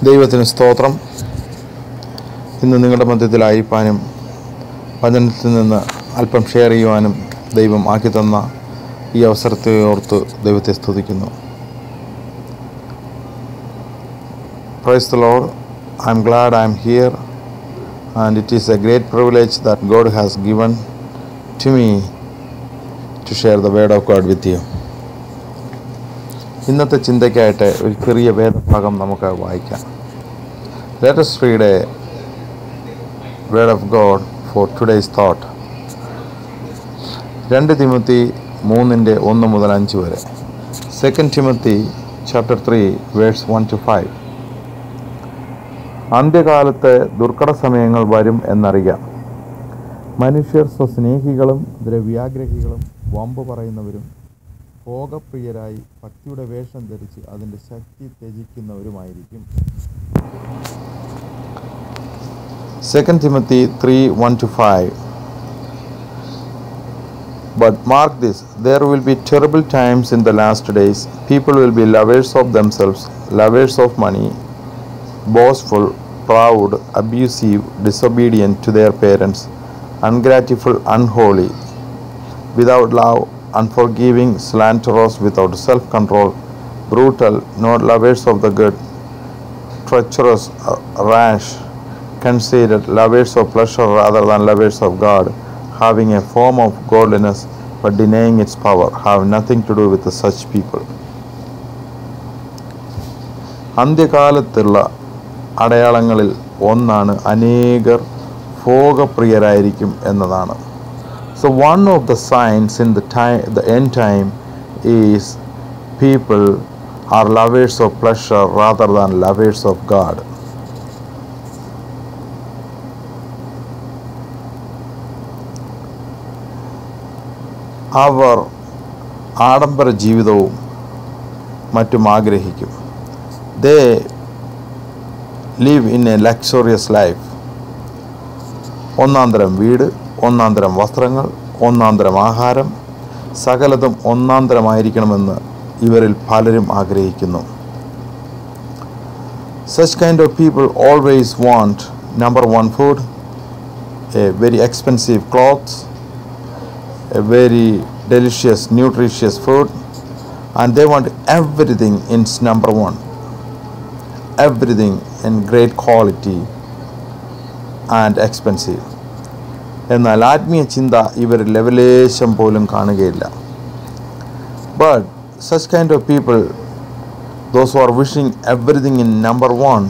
ദൈവത്തിന് സ്തോത്രം. ഇന്ന് നിങ്ങളുടെ മധ്യത്തിലായിരിക്കാനും വചനത്തിൽ നിന്ന് അല്പം ഷെയർ ചെയ്യുവാനും ദൈവം ആക്കി തന്ന ഈ അവസരത്തെ ഓർത്ത് ദൈവത്തെ സ്തുതിക്കുന്നു. Praise the Lord. I am glad I am here, and it is a great privilege that God has given to me to share the word of God with you. ഇന്നത്തെ ചിന്തയ്ക്കായിട്ട് ഒരു ചെറിയ വേദഭാഗം നമുക്ക് വായിക്കാം. Let us read a word of God for today's thought. 2 Timothy 3:1-5 വരെ. 2 Timothy chapter 3 verse 1-5. അന്ത്യകാലത്ത് ദുർഘട സമയങ്ങൾ വരും എന്നറിയാം. മനുഷ്യർ സ്വസ്നേഹികളും ദ്രവ്യാഗ്രഹികളും വമ്പ് പറയുന്നവരും ഭോഗപ്രിയരായി ഭക്തിയുടെ വേഷം ധരിച്ച് അതിൻ്റെ ശക്തി ത്യജിക്കുന്നവരുമായിരിക്കും. 2 Timothy 3:1-5. But mark this, there will be terrible times in the last days. People will be lovers of themselves, lovers of money, boastful, proud, abusive, disobedient to their parents, ungrateful, unholy, without love, unforgiving, slanderous, without self-control, brutal, not lovers of the good, treacherous, rash, conceited, lovers of pleasure rather than lovers of God, having a form of godliness but denying its power, have nothing to do with such people. അന്ത്യകാലത്തുള്ള അടയാളങ്ങളിൽ ഒന്നാണ് അനേകർ ഭോഗപ്രിയരായിരിക്കും എന്നതാണ്. So one of the signs in the end time is people are lovers of pleasure rather than lovers of God. അവർ ആഡംബര ജീവിതവും മറ്റും ആഗ്രഹിക്കും. They live in a luxurious life. ഒന്നാന്തരം വീട്, ഒന്നാന്തരം വസ്ത്രങ്ങൾ, ഒന്നാന്തരം ആഹാരം, സകലതും ഒന്നാന്തരമായിരിക്കണമെന്ന് ഇവരിൽ പലരും ആഗ്രഹിക്കുന്നു. Such kind of people always want number one food, a very expensive clothes, a very delicious nutritious food, and they want everything in number one, everything in great quality and expensive. എന്നാൽ ആത്മീയ ചിന്ത ഇവർ ലെവലേശം പോലും കാണുകയില്ല. But such kind of people, those who are wishing everything in number one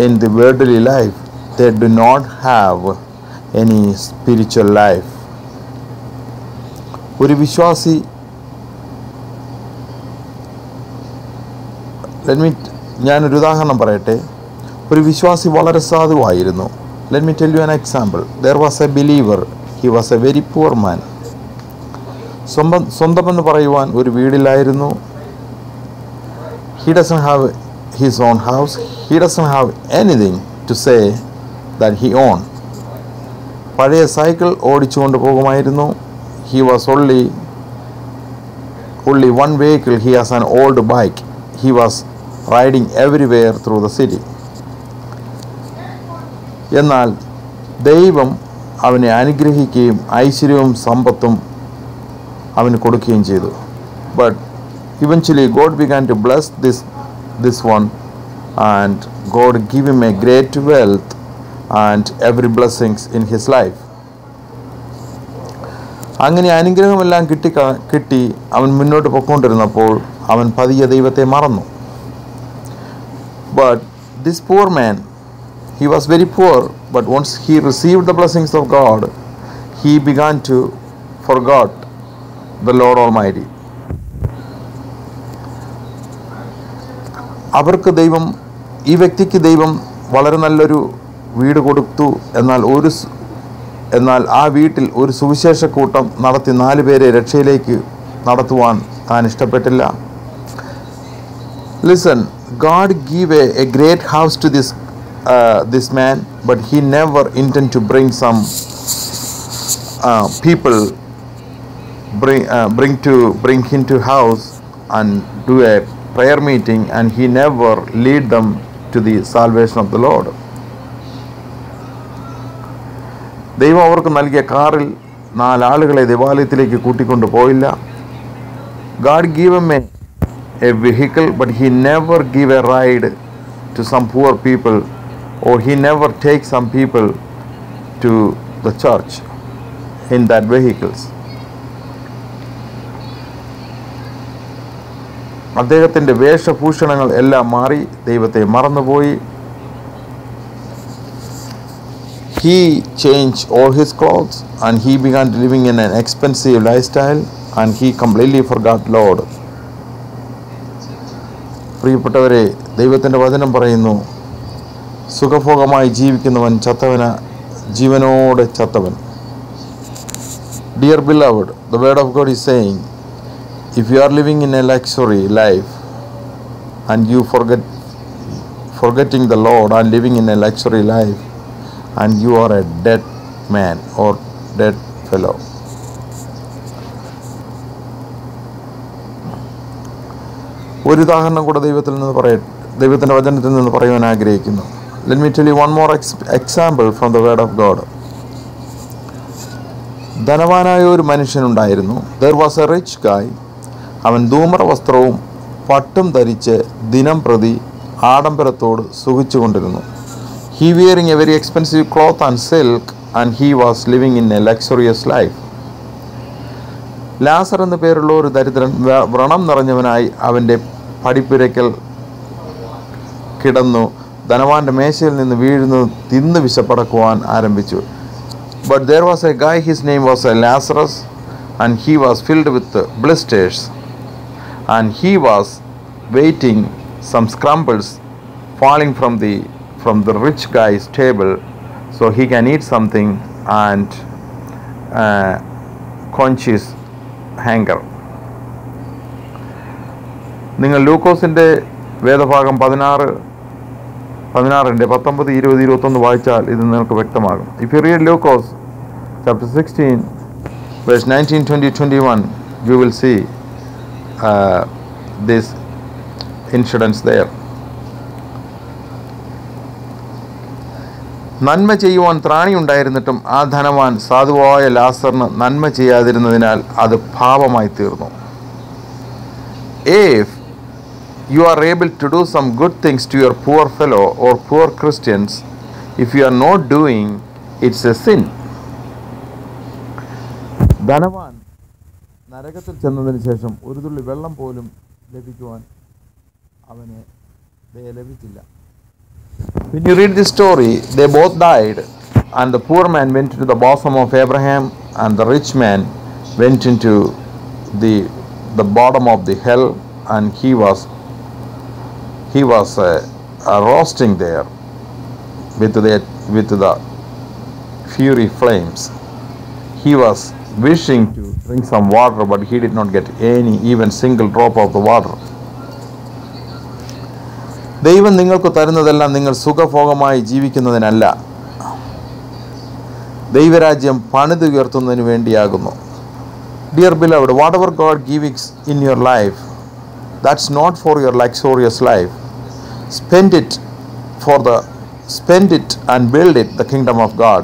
in the worldly life, they do not have any spiritual life. ഒരു വിശ്വാസി, ഞാനൊരു ഉദാഹരണം പറയട്ടെ. ഒരു വിശ്വാസി വളരെ സാധുവായിരുന്നു. Let me tell you an example. There was a believer. He was a very poor man. സ്വന്തമെന്ന് പറയുവാൻ ഒരു വീടില്ലായിരുന്നു. He doesn't have his own house. He doesn't have anything to say that he owned. പഴയ cycle ഓടിച്ചുകൊണ്ട് പോകുമായിരുന്നു. He was only one vehicle. He has an old bike. He was riding everywhere through the city. എന്നാൽ ദൈവം അവനെ അനുഗ്രഹിക്കുകയും ഐശ്വര്യവും സമ്പത്തും അവന് കൊടുക്കുകയും ചെയ്തു. But eventually God began to bless this one, and God gave him a great wealth and every blessings in his life. അങ്ങനെ അനുഗ്രഹമെല്ലാം കിട്ടി അവൻ മുന്നോട്ട് പോയിക്കൊണ്ടിരുന്നപ്പോൾ അവൻ പതിയെ ദൈവത്തെ മറന്നു. But this poor man, he was very poor, but once he received the blessings of God, he began to forget the Lord Almighty. ഈ വ്യക്തിക്ക് ദൈവം വളരെ നല്ലൊരു വീട് കൊടുത്തു. എന്നാൽ ആ വീട്ടിൽ ഒരു സുവിശേഷ കൂട്ടം നടത്തി 4 പേരെ രക്ഷയിലേക്ക് നടത്തുവാൻ താൻ ഇഷ്ടപ്പെട്ടില്ല. Listen, God gave a great house to this man, but he never intended to bring some people bring him to house and do a prayer meeting, and he never lead them to the salvation of the Lord. ദൈവം അവർക്ക് നൽകിയ കാറിൽ 4 ആളുകളെ ദേവാലയത്തിലേക്ക് കൂട്ടിക്കൊണ്ടു പോയില്ല. God gave him a vehicle, but he never give a ride to some poor people, or he never take some people to the church in that vehicles. അദ്ദേഹത്തിൻ്റെ വേഷഭൂഷണങ്ങൾ എല്ലാം മാറി, ദൈവത്തെ മറന്നുപോയി. He changed all his clothes and he began living in an expensive lifestyle and he completely forgot Lord. പ്രിയപ്പെട്ടവരെ, ദൈവത്തിൻ്റെ വചനം പറയുന്നു, സുഖഭോഗമായി ജീവിക്കുന്നവൻ ചത്തവന ജീവനോടെ ചത്തവൻ. Dear beloved, the word of God is saying, if you are living in a luxury life and you forgetting the Lord and living in a luxury life, and you are a dead man or dead fellow. ഒരു ഉദാഹരണം കൂടെ ദൈവത്തിൻ്റെ വചനത്തിൽ നിന്ന് പറയുവാൻ ആഗ്രഹിക്കുന്നു. Let me tell you one more example from the word of God. ധനവാനായ ഒരു മനുഷ്യനുണ്ടായിരുന്നു. There was a rich guy. അവൻ ധൂമ്ര വസ്ത്രവും പട്ടും ധരിച്ച് ദിനം പ്രതി ആഡംബരത്തോട് സുഖിച്ചുകൊണ്ടിരുന്നു. He wearing a very expensive cloth and silk, and he was living in a luxurious life. ലാസർ എന്നു പേരുള്ള ഒരു ദരിദ്രൻ വ്രണം നിറഞ്ഞവനായി അവൻ്റെ പടിപ്പുരയ്ക്കൽ കിടന്നു ധനവാന്റെ മേശയിൽ നിന്ന് വീഴുന്നു തിന്ന് വിശപ്പടക്കുവാൻ ആരംഭിച്ചു. But there was a guy, his name was Lazarus, and he was filled with blisters, and he was waiting some scrambles falling from the rich guy's table so he can eat something and quench his hunger. നിങ്ങൾ ലൂക്കോസിൻ്റെ വേദഭാഗം 16, 19, 20, 21 വായിച്ചാൽ ഇത് നിങ്ങൾക്ക് വ്യക്തമാകും. If you read Lucas chapter 16 verse 19, 20, 21, you will see this incidents there. നന്മ ചെയ്യുവാൻ ത്രാണിയുണ്ടായിരുന്നിട്ടും ആ ധനവാൻ സാധുവായ ലാസറിന് നന്മ ചെയ്യാതിരുന്നതിനാൽ അത് പാപമായി തീർന്നു. If you are able to do some good things to your poor fellow or poor Christians, if you are not doing, it's a sin. ധനവാൻ നരകത്തിൽ ചെന്നതിന് ശേഷം ഒരു തുള്ളി വെള്ളം പോലും ലഭിക്കുവാൻ അവന് ലഭിച്ചില്ല. When you read this story, they both died, and the poor man went into the bosom of Abraham, and the rich man went into the bottom of the hell, and he was roasting there with the fury flames. He was wishing to drink some water, but he did not get even single drop of the water. ദൈവം നിങ്ങൾക്ക് തരുന്നതെല്ലാം നിങ്ങൾ സുഖഭോഗമായി ജീവിക്കുന്നതിനല്ല, ദൈവരാജ്യം പണിതുയർത്തുന്നതിന് വേണ്ടിയാകുന്നു. Dear beloved, whatever God gives in your life, that's not for your luxurious life. Spend it and build it, the kingdom of God.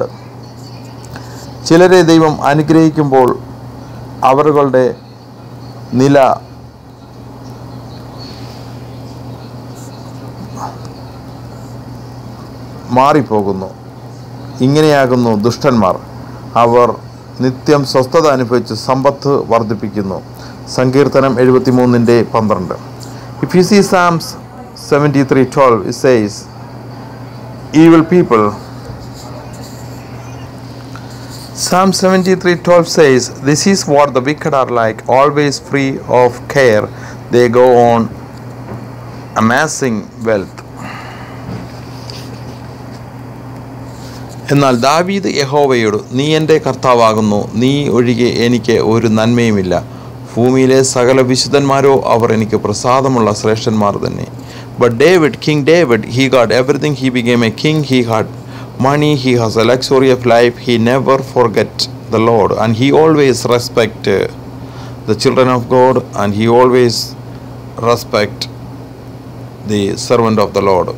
ചിലരെ ദൈവം അനുഗ്രഹിക്കുമ്പോൾ അവരുടെ നില മാറിപ്പോകുന്നു. ഇങ്ങനെയാകുന്നു ദുഷ്ടന്മാർ. അവർ നിത്യം സ്വസ്ഥത അനുഭവിച്ച് സമ്പത്ത് വർദ്ധിപ്പിക്കുന്നു. സങ്കീർത്തനം 73:12. If you see Psalms 73:12, it says, evil people. Psalm 73:12 says, this is what the wicked are like, always free of care. They go on amassing wealth. എന്നാൽ ദാവീദ് യഹോവയോട്, നീ എൻ്റെ കർത്താവാകുന്നു, നീ ഒഴികെ എനിക്ക് ഒരു നന്മയുമില്ല. ഭൂമിയിലെ സകല വിശുദ്ധന്മാരോ അവർ എനിക്ക് പ്രസാദമുള്ള ശ്രേഷ്ഠന്മാർ തന്നെ. But David, King David, he got everything. He became a king. He had money. He has a luxury of life. He never forget the Lord, and he always respect the children of God, and he always respect the servant of the Lord.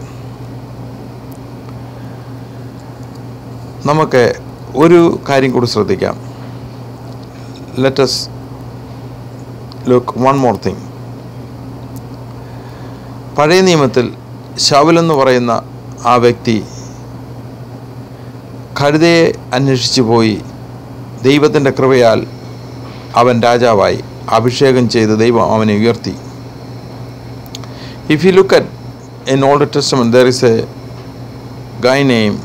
നമുക്ക് ഒരു കാര്യം കൂടി ശ്രദ്ധിക്കാം. Let us look one more thing. പഴയ നിയമത്തിൽ ശൗലെന്ന് പറയുന്ന ആ വ്യക്തി കഴുതയെ അന്വേഷിച്ചു പോയി. ദൈവത്തിൻ്റെ കൃപയാൽ അവൻ രാജാവായി. അഭിഷേകം ചെയ്ത് ദൈവം അവനെ ഉയർത്തി. If you look at in Old Testament, there is a guy named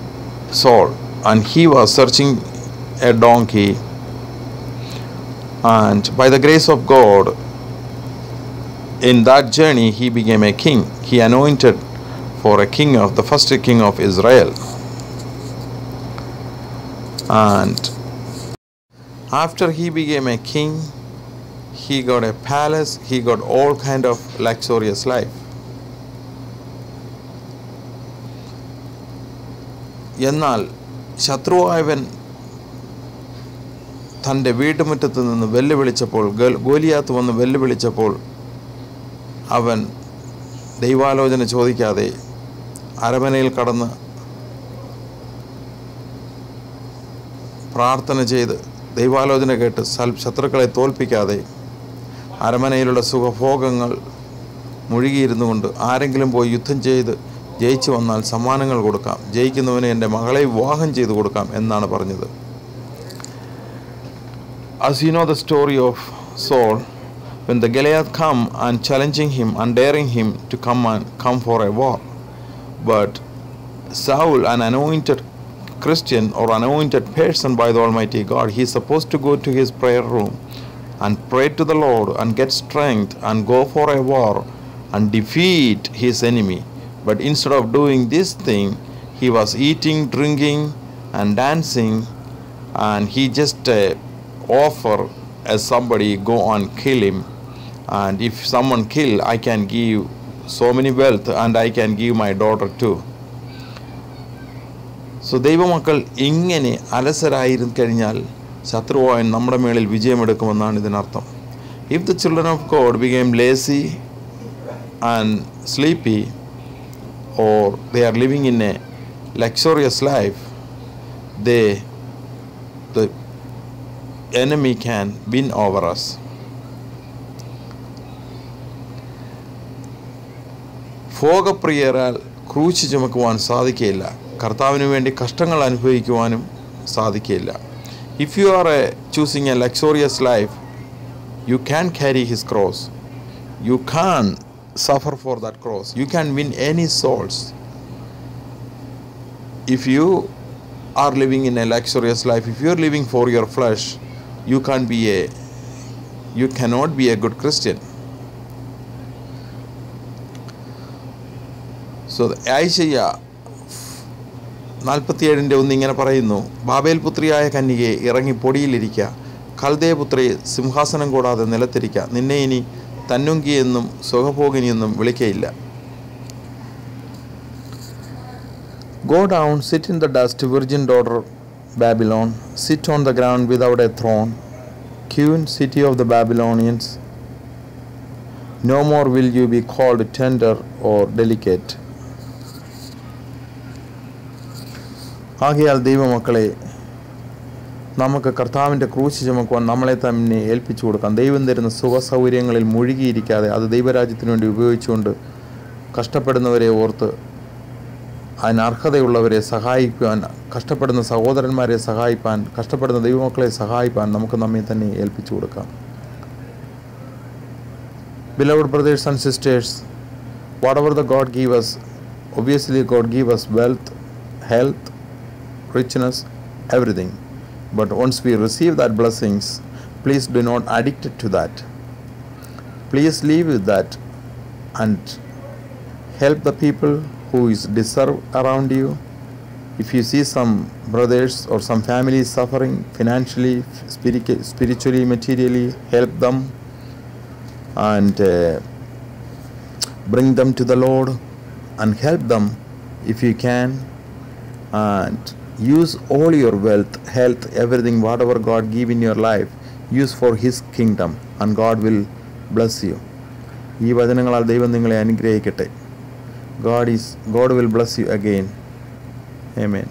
Saul, and he was searching a donkey, and by the grace of God, in that journey he became a king. He anointed for a king of the first king of Israel, and after he became a king, he got a palace, he got all kind of luxurious life. എന്നാൽ ശത്രുവായവൻ തൻ്റെ വീട്ടുമുറ്റത്ത് നിന്ന് വെല്ലുവിളിച്ചപ്പോൾ, ഗോലിയാത്ത് വന്ന് വെല്ലുവിളിച്ചപ്പോൾ, അവൻ ദൈവാലോചന ചോദിക്കാതെ അരമനയിൽ കടന്ന് പ്രാർത്ഥന ചെയ്ത് ദൈവാലോചന കേട്ട് ശത്രുക്കളെ തോൽപ്പിക്കാതെ അരമനയിലുള്ള സുഖഭോഗങ്ങൾ മുഴുകിയിരുന്നു കൊണ്ട് ആരെങ്കിലും പോയി യുദ്ധം ചെയ്ത് ജയിച്ചു വന്നാൽ സമ്മാനങ്ങൾ കൊടുക്കാം, ജയിക്കുന്നവന് എൻ്റെ മകളെ വിവാഹം ചെയ്തു കൊടുക്കാം എന്നാണ് പറഞ്ഞത്. As you know the story of Saul, when the Goliath come and challenging him and daring him to come for a war, but Saul, an anointed Christian or anointed person by the Almighty God, he is supposed to go to his prayer room and pray to the Lord and get strength and go for a war and defeat his enemy. But instead of doing this thing, he was eating, drinking and dancing, and he just offer as somebody go and kill him, and if someone kill, I can give so many wealth and I can give my daughter too. So ദൈവമക്കൾ ഇങ്ങനെ അലസരായിരുന്നു കഴിഞ്ഞാൽ ശത്രുവായൻ നമ്മുടെ മേളിൽ വിജയമെടുക്കുമെന്നാണ് ഇതിനർത്ഥം. If the children of God became lazy and sleepy, or they are living in a luxurious life, the enemy can win over us. ഭോഗപ്രിയരാൽ ക്രൂശ് ചുമക്കുവാൻ സാധിക്കുകയില്ല. കർത്താവിന് വേണ്ടി കഷ്ടങ്ങൾ അനുഭവിക്കുവാനും സാധിക്കുകയില്ല. If you are choosing a luxurious life, you can carry his cross. You can suffer for that cross. You can win any souls. If you are living in a luxurious life, if you are living for your flesh, you cannot be a good Christian. So Isaiah 47:1 ഇങ്ങനെ പറയുന്നു, Babel പുത്രിയായ കന്യകയെ ഇറങ്ങി പൊടിയിലിരിക്കുക, കൽദയപുത്രിയെ സിംഹാസനം കൂടാതെ നിലത്തിരിക്കുക, നിന്നെ ഇനി തന്നുങ്കിയെന്നും സുഖഭോഗിനിയെന്നും വിളിക്കയില്ല. Go down, sit in the dust, virgin daughter Babylon, sit on the ground without a throne, queen, city of the Babylonians. No more will you be called tender or delicate. ആകയാൽ ദൈവമക്കളെ, നമുക്ക് കർത്താവിൻ്റെ ക്രൂശ് ചുമക്കുവാൻ നമ്മളെ തന്നെ ഏൽപ്പിച്ചു കൊടുക്കാം. ദൈവം തരുന്ന സുഖ സൗകര്യങ്ങളിൽ മുഴുകിയിരിക്കാതെ അത് ദൈവരാജ്യത്തിന് വേണ്ടി ഉപയോഗിച്ചുകൊണ്ട് കഷ്ടപ്പെടുന്നവരെ ഓർത്ത് അതിന് അർഹതയുള്ളവരെ സഹായിക്കുവാൻ, കഷ്ടപ്പെടുന്ന സഹോദരന്മാരെ സഹായിപ്പാൻ, കഷ്ടപ്പെടുന്ന ദൈവമക്കളെ സഹായിപ്പാൻ നമുക്ക് നമ്മെ തന്നെ ഏൽപ്പിച്ചു കൊടുക്കാം. Beloved brothers and sisters, whatever the God give us, obviously God give us wealth, health, richness, everything. But once we receive that blessings, please do not addict it to that. Please live with that and help the people who is deserve around you. If you see some brothers or some families suffering financially, spiritually, materially, help them and bring them to the Lord and help them if you can, and use all your wealth, health, everything, whatever God give in your life, use for his kingdom and God will bless you. ഈ വചനങ്ങളാൽ ദൈവം നിങ്ങളെ അനുഗ്രഹിക്കട്ടെ. God will bless you again. Amen.